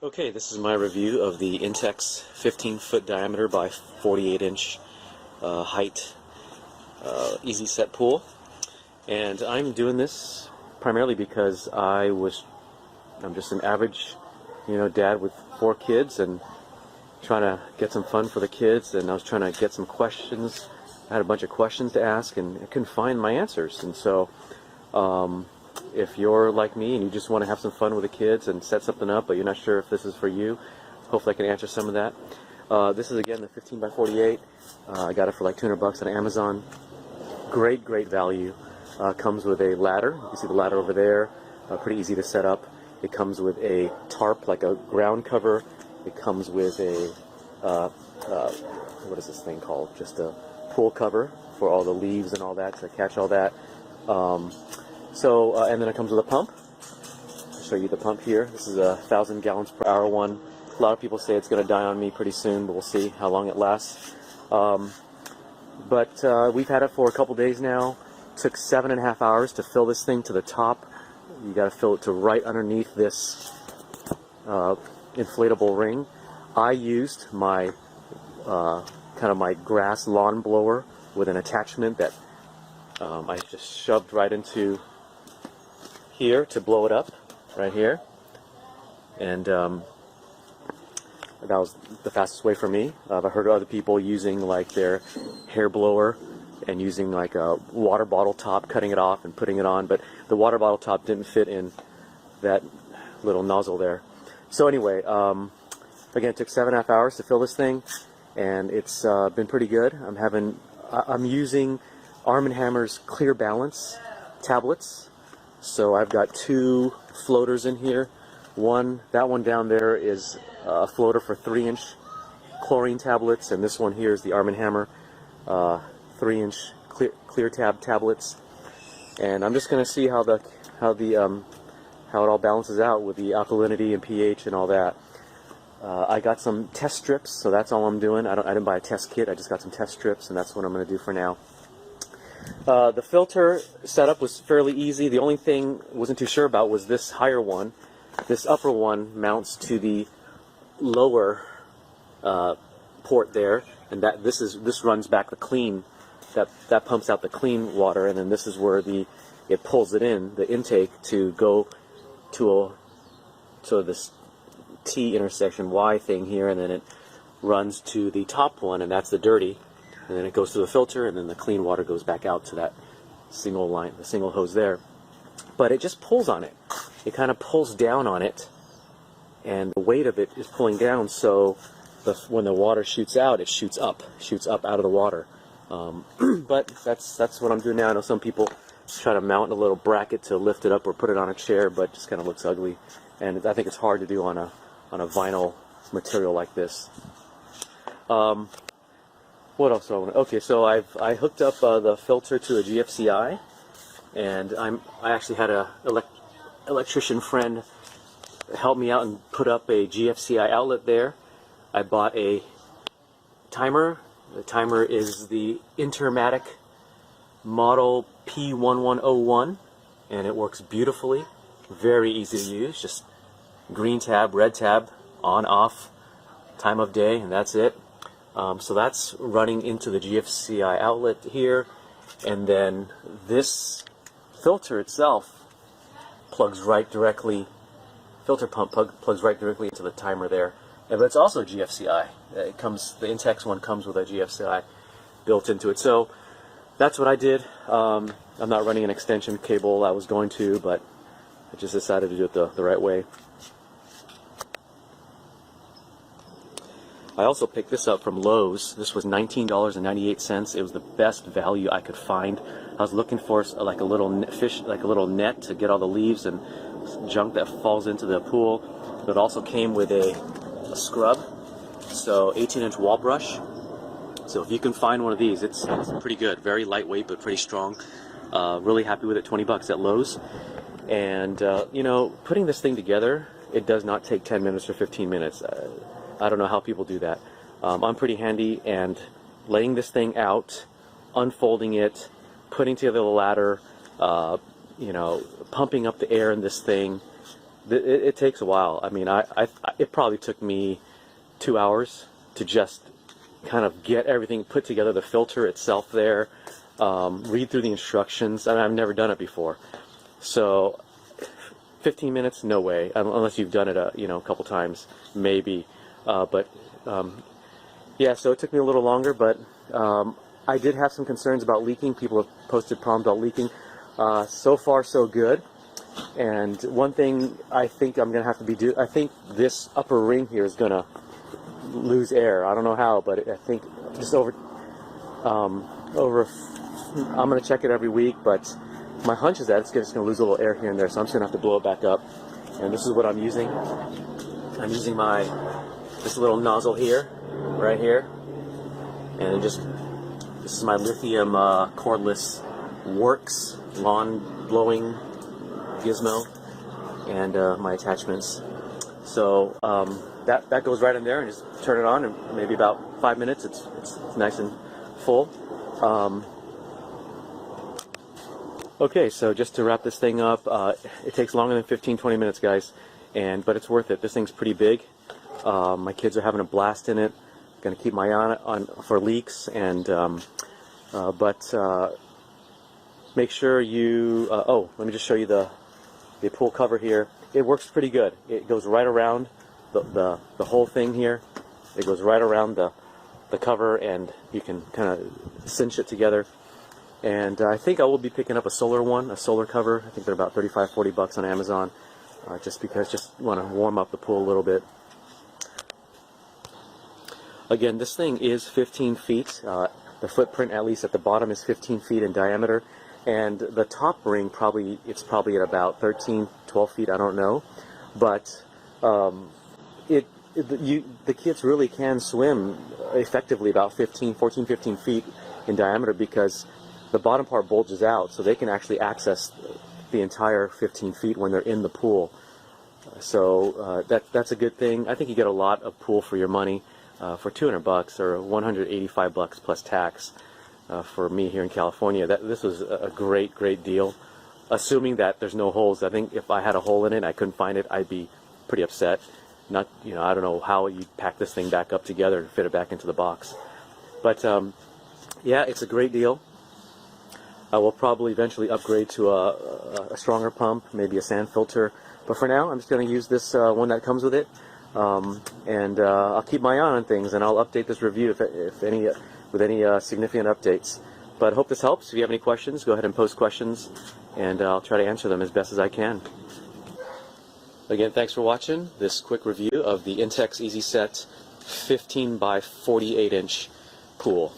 Okay, this is my review of the Intex 15-foot diameter by 48-inch height easy set pool. And I'm doing this primarily because I'm just an average, dad with 4 kids and trying to get some fun for the kids, and I was trying to get some questions. I had a bunch of questions to ask and I couldn't find my answers. And so if you're like me and you just want to have some fun with the kids and set something up, but you're not sure if this is for you, hopefully I can answer some of that. This is again the 15 by 48. I got it for like $200 on Amazon. Great value. Comes with a ladder. You can see the ladder over there. Pretty easy to set up. It comes with a tarp, like a ground cover. It comes with a what is this thing called? Just a pool cover for all the leaves and all that to catch all that. And then it comes with a pump. I'll show you the pump here. This is a 1,000 gallons per hour one. A lot of people say it's going to die on me pretty soon, but we'll see how long it lasts. We've had it for a couple days now. Took 7.5 hours to fill this thing to the top. You got to fill it to right underneath this inflatable ring. I used my my grass lawn blower with an attachment that I just shoved right into here to blow it up, right here. And that was the fastest way for me. I've heard of other people using like their hair blower and using like a water bottle top, cutting it off and putting it on, but the water bottle top didn't fit in that little nozzle there. So anyway, again, it took 7.5 hours to fill this thing, and it's been pretty good. I'm using Arm & Hammer's Clear Balance tablets. So I've got 2 floaters in here. That one down there is a floater for 3-inch chlorine tablets, and this one here is the Arm & Hammer 3-inch clear tab tablets. And I'm just going to see how it all balances out with the alkalinity and pH and all that. I got some test strips, so that's all I'm doing. I didn't buy a test kit. I just got some test strips, and that's what I'm going to do for now. The filter setup was fairly easy. The only thing I wasn't too sure about was this higher one. This upper one mounts to the lower port there, and this runs back the clean. That pumps out the clean water, and then this is where it pulls it in, the intake, to go to this T intersection Y thing here, and then it runs to the top one, and that's the dirty. And then it goes to the filter, and then the clean water goes back out to that single line, the single hose there. But it just pulls on it. It kind of pulls down on it, and the weight of it is pulling down, so when the water shoots out, it shoots up out of the water. But that's what I'm doing now. I know some people try to mount a little bracket to lift it up or put it on a chair, but it just kind of looks ugly. And I think it's hard to do on a vinyl material like this. What else do I want to? Okay, so I hooked up the filter to a GFCI, and I actually had a electrician friend help me out and put up a GFCI outlet there. I bought a timer. The timer is the Intermatic model P1101, and it works beautifully. Very easy to use. Just green tab, red tab, on, off, time of day, and that's it. So that's running into the GFCI outlet here, and then this filter itself plugs right directly, filter pump plugs right directly into the timer there. But it's also GFCI. The Intex one comes with a GFCI built into it. So that's what I did. I'm not running an extension cable. I was going to, but I just decided to do it the right way. I also picked this up from Lowe's. This was $19.98. It was the best value I could find. I was looking for like a little net to get all the leaves and junk that falls into the pool. But it also came with a scrub, so 18-inch wall brush. So if you can find one of these, it's pretty good. Very lightweight, but pretty strong. Really happy with it. $20 at Lowe's. And putting this thing together, it does not take 10 minutes or 15 minutes. I don't know how people do that. I'm pretty handy, and laying this thing out, unfolding it, putting together the ladder, pumping up the air in this thing, it takes a while. I mean, it probably took me 2 hours to just kind of get everything put together, the filter itself there, read through the instructions. I mean, I've never done it before. So 15 minutes, no way, unless you've done it a couple times, maybe. Yeah, so it took me a little longer, but I did have some concerns about leaking. People have posted problems about leaking. So far, so good. And one thing I think I'm going to have to I think this upper ring here is going to lose air. I don't know how, but I think just I'm going to check it every week, but my hunch is that it's just going to lose a little air here and there, so I'm just going to have to blow it back up. And this is what I'm using. I'm using this little nozzle here, right here, and this is my lithium cordless Works lawn blowing gizmo, and my attachments. So that goes right in there, and just turn it on, and maybe about 5 minutes it's nice and full. Okay, so just to wrap this thing up, it takes longer than 15-20 minutes, guys, but it's worth it. This thing's pretty big. My kids are having a blast in it. Going to keep my eye on for leaks, and make sure you. Let me just show you the pool cover here. It works pretty good. It goes right around the whole thing here. It goes right around the cover, and you can kind of cinch it together. And I think I will be picking up a solar cover. I think they're about $35-40 on Amazon, just want to warm up the pool a little bit. Again, this thing is 15 feet. The footprint, at least at the bottom, is 15 feet in diameter, and the top ring it's probably at about 13-12 feet. I don't know, but the kids really can swim effectively about 14-15 feet in diameter, because the bottom part bulges out, so they can actually access the entire 15 feet when they're in the pool. So that's a good thing. I think you get a lot of pool for your money for $200 or $185 plus tax for me here in California. This was a great deal, assuming that there's no holes. I think if I had a hole in it, I couldn't find it, I'd be pretty upset. I don't know how you pack this thing back up together and fit it back into the box. But yeah, it's a great deal. I will probably eventually upgrade to a stronger pump, maybe a sand filter. But for now, I'm just going to use this one that comes with it. And I'll keep my eye on things, and I'll update this review with any significant updates. But I hope this helps. If you have any questions, go ahead and post questions, and I'll try to answer them as best as I can. Again, thanks for watching this quick review of the Intex EasySet 15 by 48 inch pool.